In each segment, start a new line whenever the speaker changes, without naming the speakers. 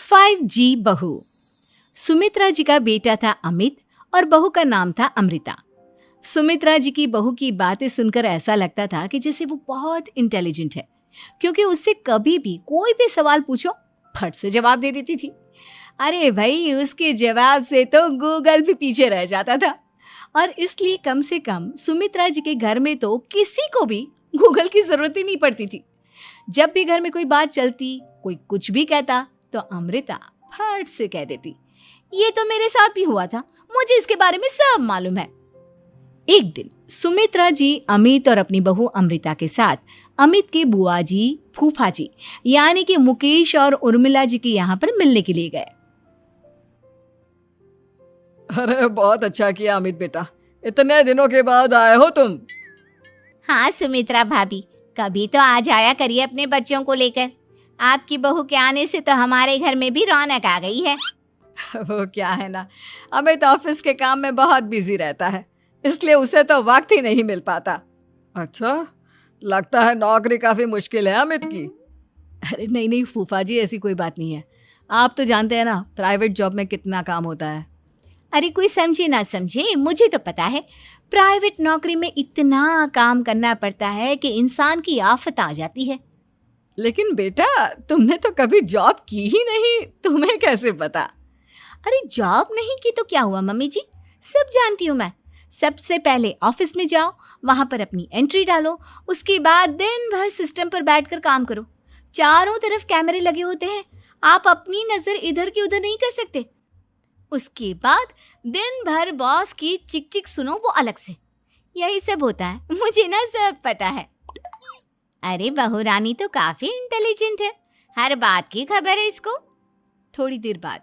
5G बहू। सुमित्रा जी का बेटा था अमित और बहू का नाम था अमृता। सुमित्रा जी की बहू की बातें सुनकर ऐसा लगता था कि जैसे वो बहुत इंटेलिजेंट है, क्योंकि उससे कभी भी कोई भी सवाल पूछो फट से जवाब दे देती थी। अरे भाई, उसके जवाब से तो गूगल भी पीछे रह जाता था। और इसलिए कम से कम सुमित्रा जी के घर में तो किसी को भी गूगल की जरूरत ही नहीं पड़ती थी। जब भी घर में कोई बात चलती, कोई कुछ भी कहता, तो अमृता फट से कह देती, ये तो मेरे साथ भी हुआ था, मुझे इसके बारे में सब मालूम है। एक दिन सुमित्रा जी अमित और अपनी बहू अमृता के साथ अमित के बुआ जी, फूफा जी यानी कि मुकेश और उर्मिला जी के यहाँ पर मिलने के लिए गए।
अरे बहुत अच्छा किया अमित बेटा, इतने दिनों के बाद आए हो तुम।
हाँ सुमित्रा भाभी, कभी तो आ जाया करिए अपने बच्चों को लेकर। आपकी बहू के आने से तो हमारे घर में भी रौनक आ गई है।
वो क्या है ना, अमित ऑफिस के काम में बहुत बिजी रहता है, इसलिए उसे तो वक्त ही नहीं मिल पाता। अच्छा, लगता है नौकरी काफी मुश्किल है अमित की।
अरे नहीं फूफा जी, ऐसी कोई बात नहीं है। आप तो जानते हैं ना प्राइवेट जॉब में कितना काम होता है।
अरे कोई समझे ना समझे, मुझे तो पता है प्राइवेट नौकरी में इतना काम करना पड़ता है कि इंसान की आफत आ जाती है।
लेकिन बेटा, तुमने तो कभी जॉब की ही नहीं, तुम्हें कैसे पता?
अरे जॉब नहीं की तो क्या हुआ मम्मी जी, सब जानती हूँ मैं। सबसे पहले ऑफिस में जाओ, वहां पर अपनी एंट्री डालो, उसके बाद दिन भर सिस्टम पर बैठकर काम करो। चारों तरफ कैमरे लगे होते हैं, आप अपनी नजर इधर की उधर नहीं कर सकते। उसके बाद दिन भर बॉस की चिक चिक सुनो, वो अलग से। यही सब होता है, मुझे ना सब पता है। अरे बहू रानी तो काफी इंटेलिजेंट है, हर बात की खबर है इसको।
थोड़ी देर बाद,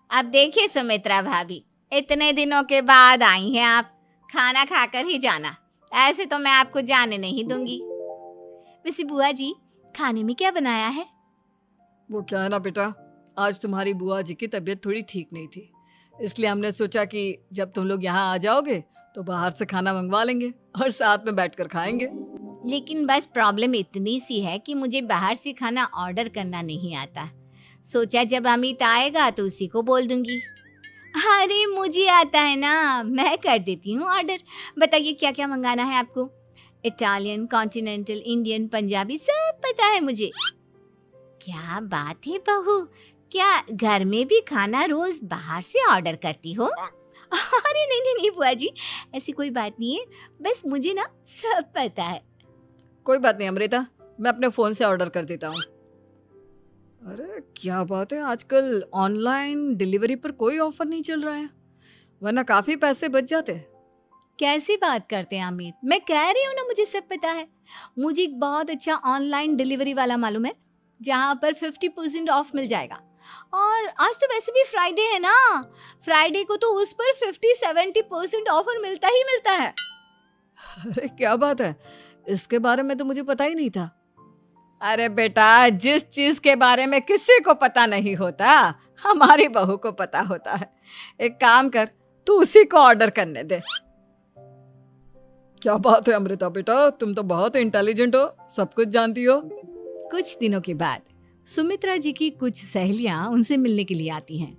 अब देखिए सुमित्रा भाभी, इतने दिनों के बाद आई हैं आप, खाना खाकर ही जाना, ऐसे तो मैं आपको जाने नहीं दूंगी।
वैसे बुआ जी, खाने में क्या बनाया है?
वो क्या है ना बेटा, आज तुम्हारी बुआ जी की तबीयत थोड़ी ठीक नहीं थी, इसलिए हमने सोचा कि जब तुम लोग यहाँ आ जाओगे तो बाहर से खाना मंगवा लेंगे और साथ में बैठकर खाएंगे।
लेकिन बस प्रॉब्लम इतनी सी है कि मुझे बाहर से खाना ऑर्डर करना नहीं आता। सोचा जब अमित आएगा तो उसी को बोल दूंगी। अरे मुझे आता है ना, मैं कर देती हूँ ऑर्डर। बताइए क्या क्या मंगाना है आपको? इटालियन, कॉन्टिनेंटल, इंडियन, पंजाबी, सब पता है मुझे। क्या बात है बहू, क्या घर में भी खाना रोज बाहर से ऑर्डर करती हो?
अरे नहीं बुआ जी, ऐसी कोई बात नहीं है, बस मुझे ना सब पता है।
कोई बात नहीं अमृता, मैं अपने फोन से ऑर्डर कर देता हूँ। अरे क्या बात है, आजकल ऑनलाइन डिलीवरी पर कोई ऑफर नहीं चल रहा है, वरना काफी पैसे बच जाते।
कैसी बात करते हैं अमित, मैं कह रही हूँ ना मुझे सब पता है। मुझे एक बहुत अच्छा ऑनलाइन डिलीवरी वाला मालूम है, जहाँ पर 50% ऑफ मिल जाएगा। और आज तो वैसे भी फ्राइडे है ना, फ्राइडे को तो उस पर 50-70% ऑफर मिलता ही मिलता है।
अरे क्या बात है, इसके बारे में तो मुझे पता ही नहीं था। अरे बेटा, जिस चीज के बारे में किसी को पता नहीं होता, हमारी बहू को पता होता है। एक काम कर, तू उसी को ऑर्डर करने दे। क्या बात है अमृता बेटा, तुम तो बहुत इंटेलिजेंट हो, सब कुछ जानती हो।
कुछ दिनों के बाद सुमित्रा जी की कुछ सहेलियां उनसे मिलने के लिए आती हैं।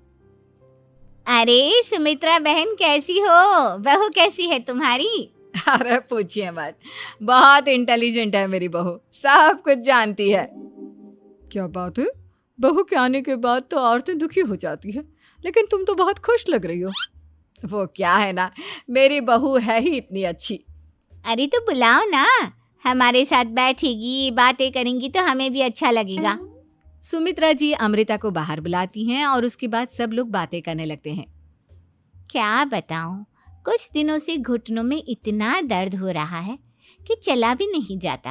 अरे सुमित्रा बहन कैसी हो, बहू कैसी है तुम्हारी?
अरे पूछिए मत, बहुत इंटेलिजेंट है मेरी बहू, सब कुछ जानती है। क्या बात है, बहू के आने के बाद तो औरतें दुखी हो जाती है, लेकिन तुम तो बहुत खुश लग रही हो। वो क्या है ना, मेरी बहू है ही इतनी अच्छी।
अरे तो बुलाओ ना, हमारे साथ बैठेगी, बातें करेंगी तो हमें भी अच्छा लगेगा।
सुमित्रा जी अमृता को बाहर बुलाती हैं और उसके बाद सब लोग बातें करने लगते हैं।
क्या बताऊं, कुछ दिनों से घुटनों में इतना दर्द हो रहा है कि चला भी नहीं जाता।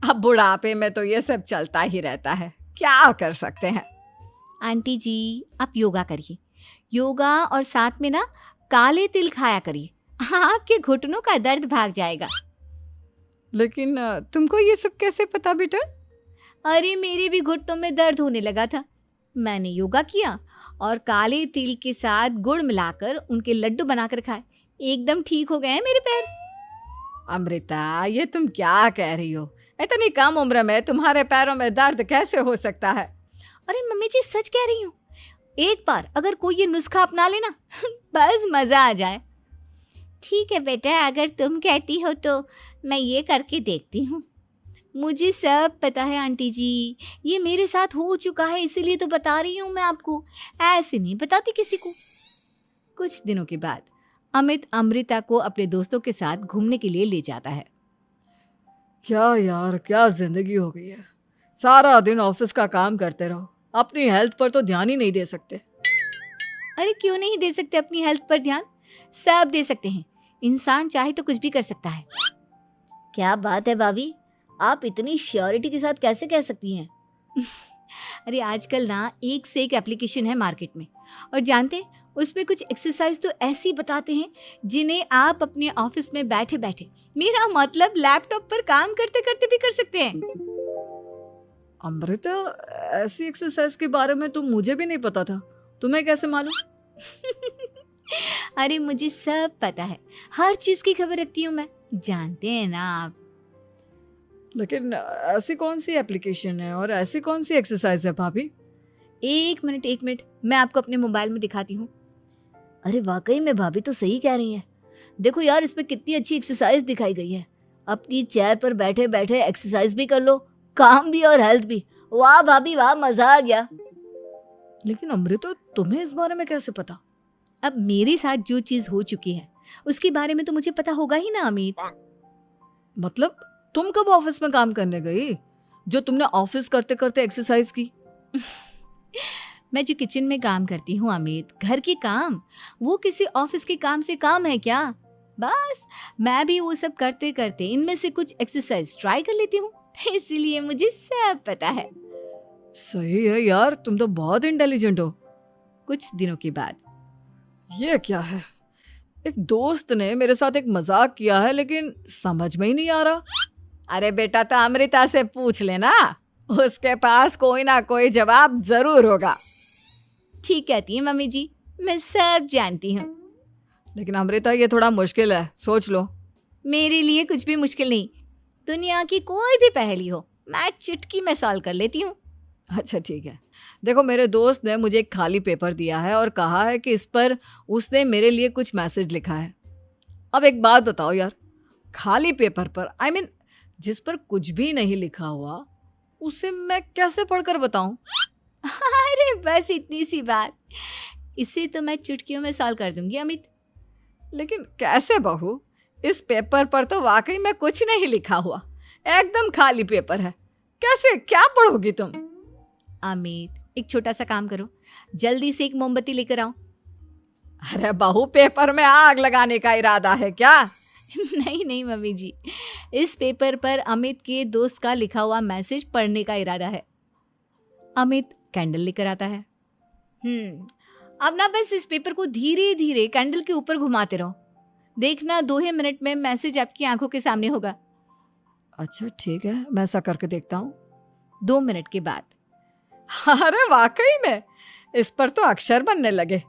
अब बुढ़ापे में तो ये सब चलता ही रहता है, क्या कर सकते हैं।
आंटी जी, आप योगा करिए, योगा और साथ में ना काले तिल खाया करिए, आपके घुटनों का दर्द भाग जाएगा।
लेकिन तुमको ये सब कैसे पता बेटा?
अरे मेरे भी घुटनों में दर्द होने लगा था, मैंने योगा किया और काले तिल के साथ गुड़ मिलाकर उनके लड्डू बनाकर खाए, एकदम ठीक हो गए हैं मेरे पैर।
अमृता, ये तुम क्या कह रही हो? इतनी कम उम्र में तुम्हारे पैरों में दर्द कैसे हो सकता है?
अरे मम्मी जी सच कह रही हूँ, एक बार अगर कोई ये नुस्खा अपना लेना बस मजा आ जाए। ठीक है बेटा, अगर तुम कहती हो तो मैं ये करके देखती हूँ। मुझे सब पता है आंटी जी, ये मेरे साथ हो चुका है, इसीलिए तो बता रही हूँ मैं आपको, ऐसे नहीं बताती किसी को।
कुछ दिनों के बाद अमित अमृता को अपने दोस्तों के साथ घूमने के लिए ले जाता है।
क्या यार, क्या जिंदगी हो गई है। सारा दिन ऑफिस का काम करते रहो, अपनी हेल्थ पर तो ध्यान ही नहीं दे सकते।
अरे क्यों नहीं दे सकते अपनी हेल्थ पर ध्यान? सब दे सकते हैं, इंसान चाहे तो कुछ भी कर सकता है।
क्या बात है भाभी, आप इतनी श्योरिटी के साथ कैसे कह सकती हैं?
अरे आजकल ना एक से एक एप्लीकेशन है मार्केट में, और जानते हैं उसमें कुछ एक्सरसाइज तो ऐसी बताते हैं जिन्हें आप अपने ऑफिस में बैठे बैठे, मेरा मतलब लैपटॉप पर काम करते करते भी कर सकते हैं।
अमृता, ऐसी एक्सरसाइज के बारे में तो मुझे भी नहीं पता था, तुम्हें कैसे मालूम?
अरे मुझे सब पता है, हर चीज की खबर रखती हूँ मैं, जानते हैं ना आप।
लेकिन ऐसी कौन सी एप्लीकेशन है और ऐसी कौन सी एक्सरसाइज है भाभी?
एक मिनट, मैं आपको अपने मोबाइल में दिखाती हूँ।
अरे वाकई में भाभी तो सही कह रही हैं। देखो यार, इसमें कितनी अच्छी एक्सरसाइज दिखाई गई है। अपनी चेयर पर बैठे बैठे एक्सरसाइज भी कर लो, काम भी और हेल्थ भी। वाह भाभी वाह, मजा आ गया।
लेकिन अमृता, तुम्हें इस बारे में कैसे पता?
अब मेरे साथ जो चीज हो चुकी है उसके बारे में तो मुझे पता होगा ही ना अमित।
मतलब तुम कब ऑफिस में काम करने गई जो तुमने ऑफिस करते करते एक्सरसाइज की?
मैं जो किचन में काम करती हूँ अमित, घर के काम, वो किसी ऑफिस के काम से काम है क्या? बस मैं भी वो सब करते करते इनमें से कुछ एक्सरसाइज ट्राई कर लेती हूँ, इसीलिए मुझे सब पता है।
सही है यार, तुम तो बहुत इंटेलिजेंट हो।
कुछ दिनों के बाद
ये क्या है, एक दोस्त ने मेरे साथ एक मजाक किया है लेकिन समझ में ही नहीं आ रहा।
अरे बेटा, तो अमृता से पूछ लेना, उसके पास कोई ना कोई जवाब जरूर होगा। ठीक कहती है मम्मी जी, मैं सब जानती हूँ।
लेकिन अमृता, ये थोड़ा मुश्किल है, सोच लो।
मेरे लिए कुछ भी मुश्किल नहीं, दुनिया की कोई भी पहेली हो मैं चुटकी में सॉल्व कर लेती हूँ।
अच्छा ठीक है, देखो मेरे दोस्त ने मुझे एक खाली पेपर दिया है और कहा है कि इस पर उसने मेरे लिए कुछ मैसेज लिखा है। अब एक बात बताओ यार, खाली पेपर पर, आई मीन जिस पर कुछ भी नहीं लिखा हुआ, उसे मैं कैसे पढ़कर बताऊं?
अरे बस इतनी सी बात, इसे तो मैं चुटकियों में सॉल्व कर दूंगी अमित।
लेकिन कैसे बहू, इस पेपर पर तो वाकई में कुछ नहीं लिखा हुआ, एकदम खाली पेपर है, कैसे, क्या पढ़ोगी तुम?
अमित, एक छोटा सा काम करो, जल्दी से एक मोमबत्ती लेकर आओ।
अरे बहू, पेपर में आग लगाने का इरादा है क्या?
नहीं मम्मी जी, इस पेपर पर अमित के दोस्त का लिखा हुआ मैसेज पढ़ने का इरादा है। अमित कैंडल लेकर आता है। अब ना बस इस पेपर को धीरे धीरे कैंडल के ऊपर घुमाते रहो, देखना 2 मिनट में मैसेज आपकी आंखों के सामने होगा।
अच्छा ठीक है, मैं ऐसा करके देखता हूँ।
2 मिनट के बाद,
अरे वाकई में इस पर तो अक्षर बनने लगे,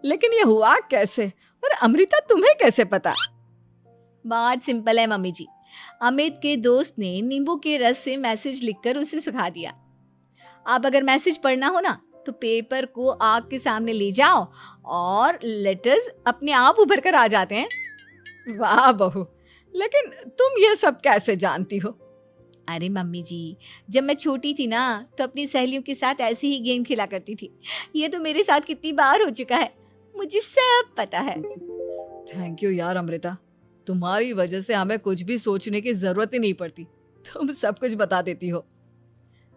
लेकिन ये हुआ कैसे? और अमृता, तुम्हें कैसे पता?
बहुत सिंपल है मम्मी जी, अमित के दोस्त ने नींबू के रस से मैसेज लिखकर उसे सुखा दिया। अब अगर मैसेज पढ़ना हो ना तो पेपर को आग के सामने ले जाओ और लेटर्स अपने आप उभर कर आ जाते हैं।
वाह बहू, लेकिन तुम ये सब कैसे जानती हो?
अरे मम्मी जी, जब मैं छोटी थी ना तो अपनी सहेलियों के साथ ऐसे ही गेम खेला करती थी। ये तो मेरे साथ कितनी बार हो चुका है, मुझे सब पता है।
थैंक यू यार अमृता, तुम्हारी वजह से हमें कुछ भी सोचने की जरूरत ही नहीं पड़ती, तुम सब कुछ बता देती हो।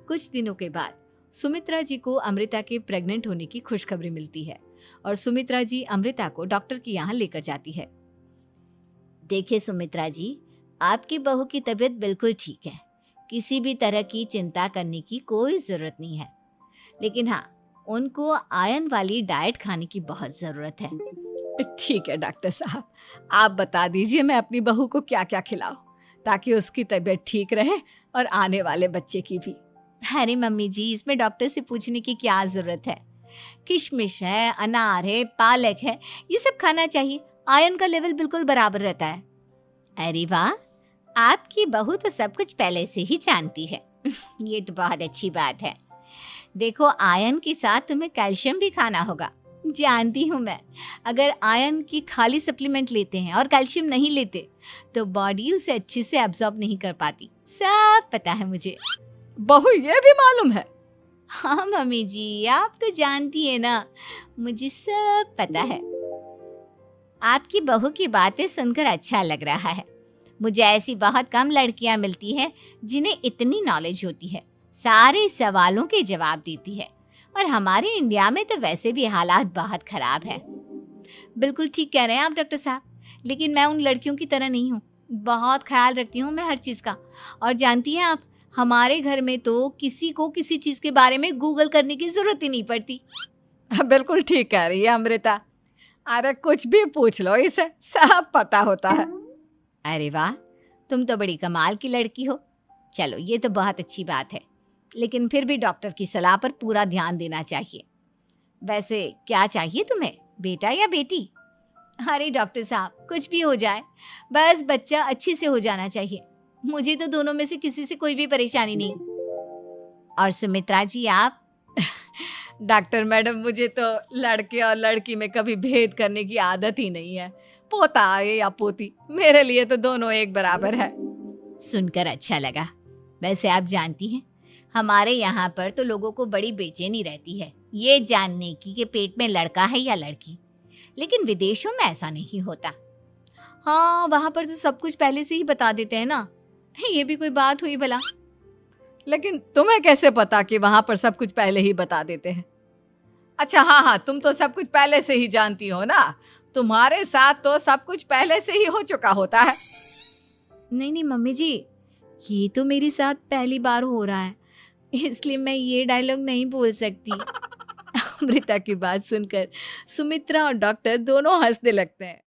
कुछ दिनों के बाद सुमित्रा जी को अमृता के प्रेग्नेंट होने की खुशखबरी मिलती है और सुमित्रा जी अमृता को डॉक्टर के यहाँ लेकर जाती है।
देखिए सुमित्रा जी, आपकी बहू की तबीयत बिल्कुल ठीक है, किसी भी तरह की चिंता करने की कोई ज़रूरत नहीं है। लेकिन हाँ, उनको आयरन वाली डाइट खाने की बहुत ज़रूरत है।
ठीक है डॉक्टर साहब, आप बता दीजिए मैं अपनी बहू को क्या क्या खिलाऊं ताकि उसकी तबीयत ठीक रहे और आने वाले बच्चे की भी।
अरे मम्मी जी, इसमें डॉक्टर से पूछने की क्या ज़रूरत है, किशमिश है, अनार है, पालक है, ये सब खाना चाहिए, आयरन का लेवल बिल्कुल बराबर रहता है।
अरे वाह, आपकी बहू तो सब कुछ पहले से ही जानती है। ये तो बहुत अच्छी बात है। देखो, आयरन के साथ तुम्हें कैल्शियम भी खाना होगा। जानती हूँ मैं, अगर आयरन की खाली सप्लीमेंट लेते हैं और कैल्शियम नहीं लेते तो बॉडी उसे अच्छे से एब्जॉर्ब नहीं कर पाती। सब पता है मुझे।
बहू ये भी मालूम है?
हाँ मम्मी जी, आप तो जानती है ना, मुझे सब पता है। आपकी बहू की बातें सुनकर अच्छा लग रहा है। मुझे ऐसी बहुत कम लड़कियां मिलती हैं जिन्हें इतनी नॉलेज होती है, सारे सवालों के जवाब देती है। और हमारे इंडिया में तो वैसे भी हालात बहुत खराब है। बिल्कुल ठीक कह रहे हैं आप डॉक्टर साहब, लेकिन मैं उन लड़कियों की तरह नहीं हूँ। बहुत ख्याल रखती हूँ मैं हर चीज़ का। और जानती हैं आप, हमारे घर में तो किसी को किसी चीज़ के बारे में गूगल करने की ज़रूरत ही नहीं पड़ती।
बिल्कुल ठीक कह रही है अमृता। अरे कुछ भी पूछ लो इसे, सब पता होता है।
अरे वाह, तुम तो बड़ी कमाल की लड़की हो। चलो, ये तो बहुत अच्छी बात है, लेकिन फिर भी डॉक्टर की सलाह पर पूरा ध्यान देना चाहिए। वैसे क्या चाहिए तुम्हें, बेटा या बेटी? अरे डॉक्टर साहब, कुछ भी हो जाए, बस बच्चा अच्छे से हो जाना चाहिए। मुझे तो दोनों में से किसी से कोई भी परेशानी नहीं। और सुमित्रा जी, आप?
डॉक्टर मैडम, मुझे तो लड़के और लड़की में कभी भेद करने की आदत ही नहीं है। पोता आए या पोती, मेरे लिए तो दोनों एक बराबर है।
सुनकर अच्छा लगा। वैसे आप जानती हैं, हमारे यहाँ पर तो लोगों को बड़ी बेचैनी रहती है ये जानने की कि पेट में लड़का है या लड़की, लेकिन विदेशों में ऐसा नहीं होता।
हाँ, वहाँ पर तो सब कुछ पहले से ही बता देते हैं ना। ये भी कोई बात हुई भला?
लेकिन तुम्हें कैसे पता कि वहां पर सब कुछ पहले ही बता देते हैं? अच्छा हाँ, तुम तो सब कुछ पहले से ही जानती हो ना। तुम्हारे साथ तो सब कुछ पहले से ही हो चुका होता है।
नहीं मम्मी जी, ये तो मेरे साथ पहली बार हो रहा है, इसलिए मैं ये डायलॉग नहीं बोल सकती। अमृता की बात सुनकर सुमित्रा और डॉक्टर दोनों हंसने लगते हैं।